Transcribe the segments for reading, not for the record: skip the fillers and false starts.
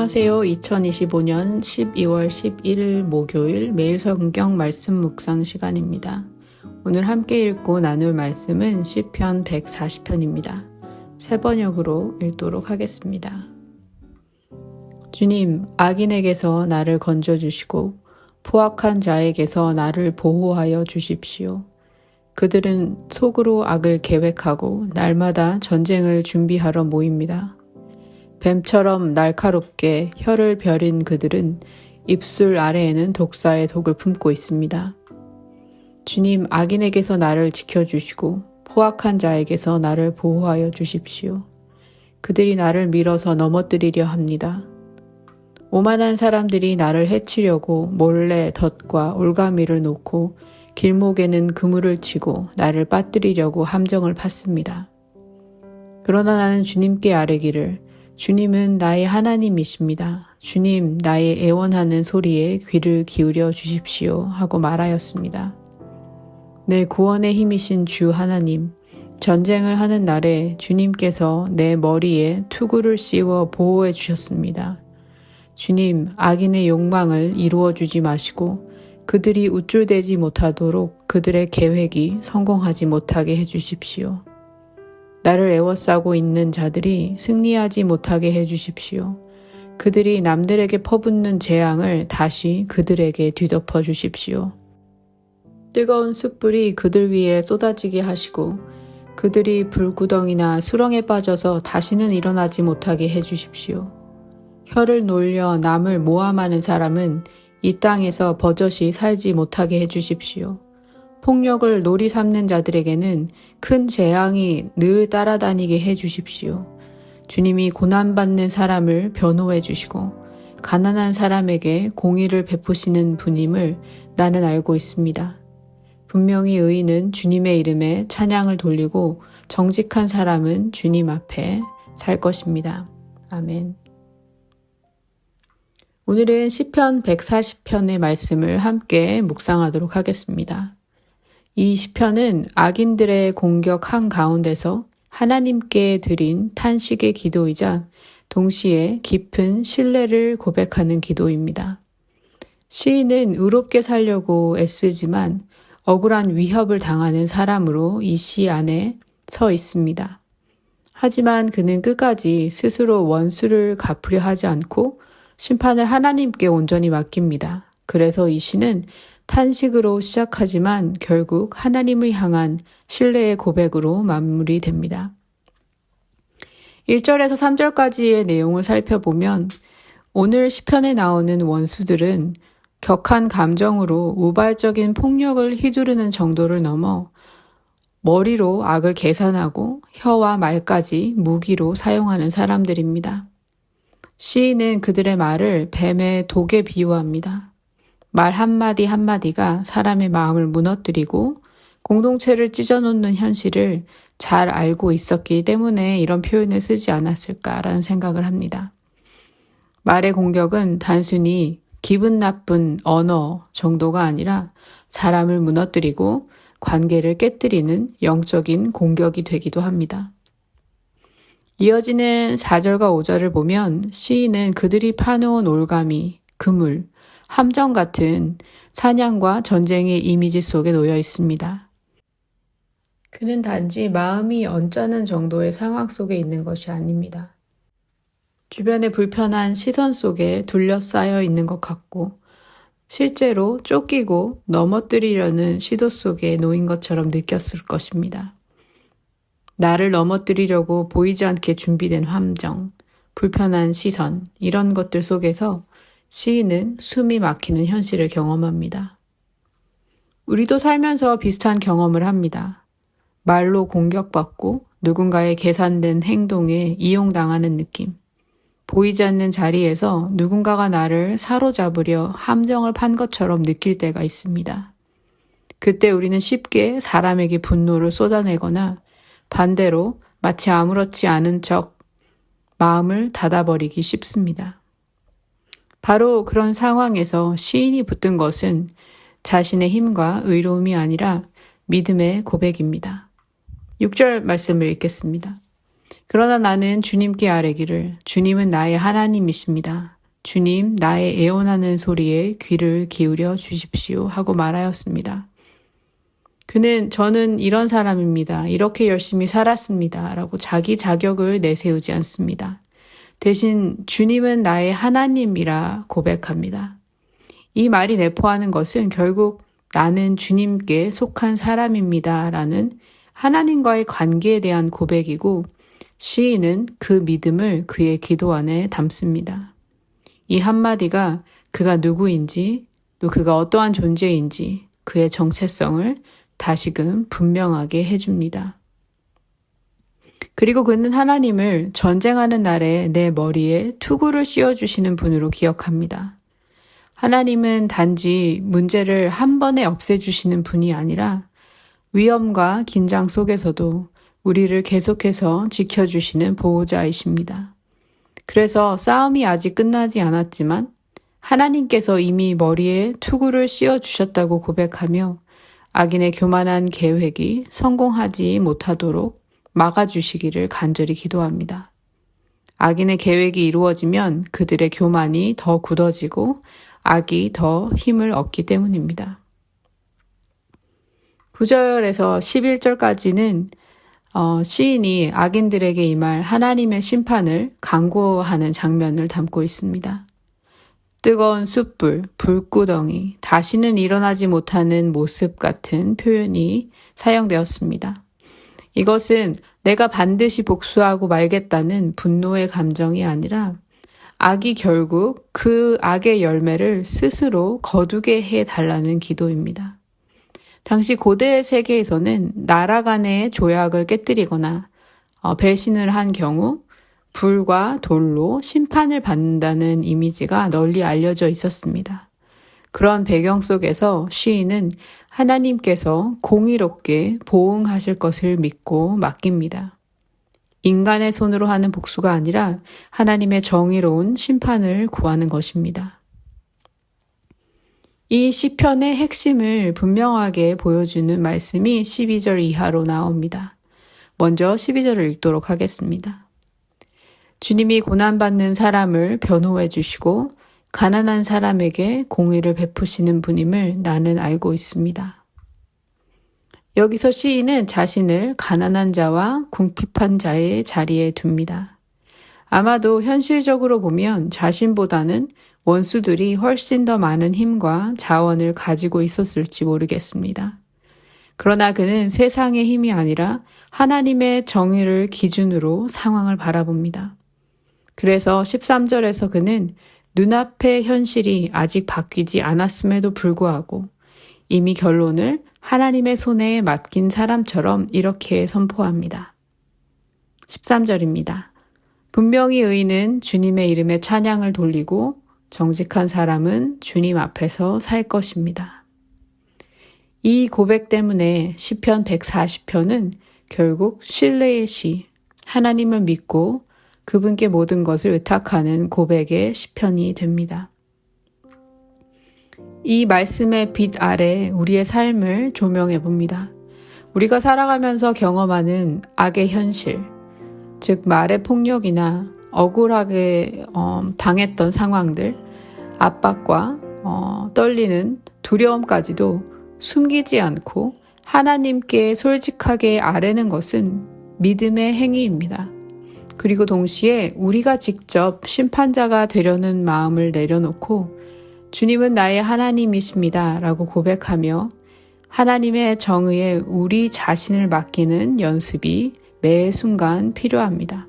안녕하세요. 2025년 12월 11일 목요일 매일 성경 말씀 묵상 시간입니다. 오늘 함께 읽고 나눌 말씀은 시편 140편입니다. 새 번역으로 읽도록 하겠습니다. 주님, 악인에게서 나를 건져주시고 포악한 자에게서 나를 보호하여 주십시오. 그들은 속으로 악을 계획하고 날마다 전쟁을 준비하러 모입니다. 뱀처럼 날카롭게 혀를 벼린 그들은 입술 아래에는 독사의 독을 품고 있습니다. 주님, 악인에게서 나를 지켜주시고 포악한 자에게서 나를 보호하여 주십시오. 그들이 나를 밀어서 넘어뜨리려 합니다. 오만한 사람들이 나를 해치려고 몰래 덫과 올가미를 놓고 길목에는 그물을 치고 나를 빠뜨리려고 함정을 팠습니다. 그러나 나는 주님께 아뢰기를 주님은 나의 하나님이십니다. 주님, 나의 애원하는 소리에 귀를 기울여 주십시오 하고 말하였습니다. 내 구원의 힘이신 주 하나님, 전쟁을 하는 날에 주님께서 내 머리에 투구를 씌워 보호해 주셨습니다. 주님, 악인의 욕망을 이루어 주지 마시고 그들이 우쭐대지 못하도록 그들의 계획이 성공하지 못하게 해주십시오. 나를 애워싸고 있는 자들이 승리하지 못하게 해주십시오. 그들이 남들에게 퍼붓는 재앙을 다시 그들에게 뒤덮어 주십시오. 뜨거운 숯불이 그들 위에 쏟아지게 하시고 그들이 불구덩이나 수렁에 빠져서 다시는 일어나지 못하게 해주십시오. 혀를 놀려 남을 모함하는 사람은 이 땅에서 버젓이 살지 못하게 해주십시오. 폭력을 놀이 삼는 자들에게는 큰 재앙이 늘 따라다니게 해주십시오. 주님이 고난받는 사람을 변호해 주시고 가난한 사람에게 공의를 베푸시는 분임을 나는 알고 있습니다. 분명히 의인은 주님의 이름에 찬양을 돌리고 정직한 사람은 주님 앞에 살 것입니다. 아멘. 오늘은 시편 140편의 말씀을 함께 묵상하도록 하겠습니다. 이 시편은 악인들의 공격 한가운데서 하나님께 드린 탄식의 기도이자 동시에 깊은 신뢰를 고백하는 기도입니다. 시인은 의롭게 살려고 애쓰지만 억울한 위협을 당하는 사람으로 이 시 안에 서 있습니다. 하지만 그는 끝까지 스스로 원수를 갚으려 하지 않고 심판을 하나님께 온전히 맡깁니다. 그래서 이 시는 탄식으로 시작하지만 결국 하나님을 향한 신뢰의 고백으로 마무리됩니다. 1절에서 3절까지의 내용을 살펴보면 오늘 시편에 나오는 원수들은 격한 감정으로 우발적인 폭력을 휘두르는 정도를 넘어 머리로 악을 계산하고 혀와 말까지 무기로 사용하는 사람들입니다. 시인은 그들의 말을 뱀의 독에 비유합니다. 말 한마디 한마디가 사람의 마음을 무너뜨리고 공동체를 찢어놓는 현실을 잘 알고 있었기 때문에 이런 표현을 쓰지 않았을까라는 생각을 합니다. 말의 공격은 단순히 기분 나쁜 언어 정도가 아니라 사람을 무너뜨리고 관계를 깨뜨리는 영적인 공격이 되기도 합니다. 이어지는 4절과 5절을 보면 시인은 그들이 파놓은 올가미, 그물, 함정 같은 사냥과 전쟁의 이미지 속에 놓여 있습니다. 그는 단지 마음이 언짢은 정도의 상황 속에 있는 것이 아닙니다. 주변의 불편한 시선 속에 둘러싸여 있는 것 같고 실제로 쫓기고 넘어뜨리려는 시도 속에 놓인 것처럼 느꼈을 것입니다. 나를 넘어뜨리려고 보이지 않게 준비된 함정, 불편한 시선, 이런 것들 속에서 시인은 숨이 막히는 현실을 경험합니다. 우리도 살면서 비슷한 경험을 합니다. 말로 공격받고 누군가의 계산된 행동에 이용당하는 느낌. 보이지 않는 자리에서 누군가가 나를 사로잡으려 함정을 판 것처럼 느낄 때가 있습니다. 그때 우리는 쉽게 사람에게 분노를 쏟아내거나 반대로 마치 아무렇지 않은 척 마음을 닫아버리기 쉽습니다. 바로 그런 상황에서 시인이 붙든 것은 자신의 힘과 의로움이 아니라 믿음의 고백입니다. 6절 말씀을 읽겠습니다. 그러나 나는 주님께 아뢰기를 주님은 나의 하나님이십니다. 주님, 나의 애원하는 소리에 귀를 기울여 주십시오 하고 말하였습니다. 그는 저는 이런 사람입니다. 이렇게 열심히 살았습니다. 라고 자기 자격을 내세우지 않습니다. 대신 주님은 나의 하나님이라 고백합니다. 이 말이 내포하는 것은 결국 나는 주님께 속한 사람입니다. 라는 하나님과의 관계에 대한 고백이고 시인은 그 믿음을 그의 기도 안에 담습니다. 이 한마디가 그가 누구인지 또 그가 어떠한 존재인지 그의 정체성을 다시금 분명하게 해줍니다. 그리고 그는 하나님을 전쟁하는 날에 내 머리에 투구를 씌워주시는 분으로 기억합니다. 하나님은 단지 문제를 한 번에 없애주시는 분이 아니라 위험과 긴장 속에서도 우리를 계속해서 지켜주시는 보호자이십니다. 그래서 싸움이 아직 끝나지 않았지만 하나님께서 이미 머리에 투구를 씌워주셨다고 고백하며 악인의 교만한 계획이 성공하지 못하도록 막아주시기를 간절히 기도합니다. 악인의 계획이 이루어지면 그들의 교만이 더 굳어지고 악이 더 힘을 얻기 때문입니다. 9절에서 11절까지는 시인이 악인들에게 임할 하나님의 심판을 강구하는 장면을 담고 있습니다. 뜨거운 숯불, 불구덩이, 다시는 일어나지 못하는 모습 같은 표현이 사용되었습니다. 이것은 내가 반드시 복수하고 말겠다는 분노의 감정이 아니라 악이 결국 그 악의 열매를 스스로 거두게 해달라는 기도입니다. 당시 고대의 세계에서는 나라 간의 조약을 깨뜨리거나 배신을 한 경우 불과 돌로 심판을 받는다는 이미지가 널리 알려져 있었습니다. 그런 배경 속에서 시인은 하나님께서 공의롭게 보응하실 것을 믿고 맡깁니다. 인간의 손으로 하는 복수가 아니라 하나님의 정의로운 심판을 구하는 것입니다. 이 시편의 핵심을 분명하게 보여주는 말씀이 12절 이하로 나옵니다. 먼저 12절을 읽도록 하겠습니다. 주님이 고난받는 사람을 변호해 주시고 가난한 사람에게 공의를 베푸시는 분임을 나는 알고 있습니다. 여기서 시인은 자신을 가난한 자와 궁핍한 자의 자리에 둡니다. 아마도 현실적으로 보면 자신보다는 원수들이 훨씬 더 많은 힘과 자원을 가지고 있었을지 모르겠습니다. 그러나 그는 세상의 힘이 아니라 하나님의 정의를 기준으로 상황을 바라봅니다. 그래서 13절에서 그는 눈앞의 현실이 아직 바뀌지 않았음에도 불구하고 이미 결론을 하나님의 손에 맡긴 사람처럼 이렇게 선포합니다. 13절입니다. 분명히 의인은 주님의 이름에 찬양을 돌리고 정직한 사람은 주님 앞에서 살 것입니다. 이 고백 때문에 시편 140편은 결국 신뢰의 시, 하나님을 믿고 그분께 모든 것을 의탁하는 고백의 시편이 됩니다. 이 말씀의 빛 아래 우리의 삶을 조명해 봅니다. 우리가 살아가면서 경험하는 악의 현실, 즉 말의 폭력이나 억울하게 당했던 상황들, 압박과 떨리는 두려움까지도 숨기지 않고 하나님께 솔직하게 아뢰는 것은 믿음의 행위입니다. 그리고 동시에 우리가 직접 심판자가 되려는 마음을 내려놓고 주님은 나의 하나님이십니다 라고 고백하며 하나님의 정의에 우리 자신을 맡기는 연습이 매 순간 필요합니다.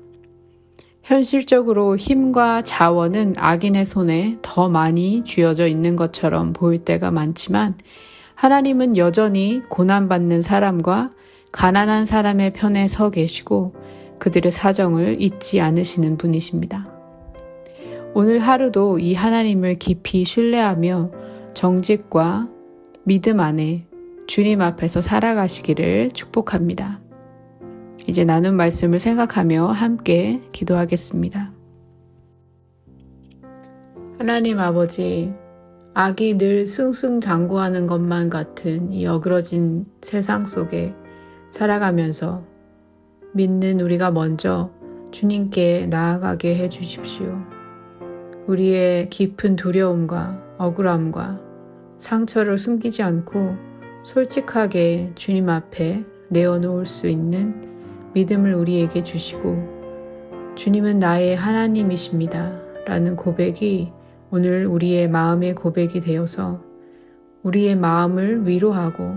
현실적으로 힘과 자원은 악인의 손에 더 많이 쥐어져 있는 것처럼 보일 때가 많지만 하나님은 여전히 고난받는 사람과 가난한 사람의 편에 서 계시고 그들의 사정을 잊지 않으시는 분이십니다. 오늘 하루도 이 하나님을 깊이 신뢰하며 정직과 믿음 안에 주님 앞에서 살아가시기를 축복합니다. 이제 나눈 말씀을 생각하며 함께 기도하겠습니다. 하나님 아버지, 악이 늘 승승장구하는 것만 같은 이 어그러진 세상 속에 살아가면서 믿는 우리가 먼저 주님께 나아가게 해주십시오. 우리의 깊은 두려움과 억울함과 상처를 숨기지 않고 솔직하게 주님 앞에 내어놓을 수 있는 믿음을 우리에게 주시고, 주님은 나의 하나님이십니다 라는 고백이 오늘 우리의 마음의 고백이 되어서 우리의 마음을 위로하고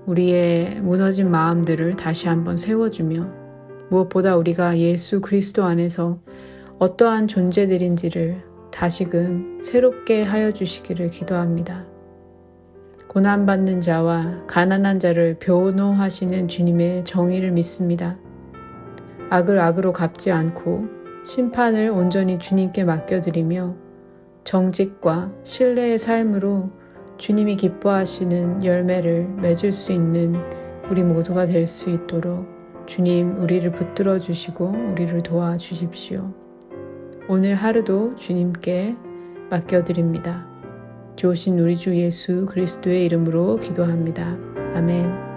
우리의 무너진 마음들을 다시 한번 세워주며, 무엇보다 우리가 예수 그리스도 안에서 어떠한 존재들인지를 다시금 새롭게 하여 주시기를 기도합니다. 고난받는 자와 가난한 자를 변호하시는 주님의 정의를 믿습니다. 악을 악으로 갚지 않고 심판을 온전히 주님께 맡겨드리며 정직과 신뢰의 삶으로 주님이 기뻐하시는 열매를 맺을 수 있는 우리 모두가 될 수 있도록 주님 우리를 붙들어 주시고 우리를 도와주십시오. 오늘 하루도 주님께 맡겨드립니다. 좋으신 우리 주 예수 그리스도의 이름으로 기도합니다. 아멘.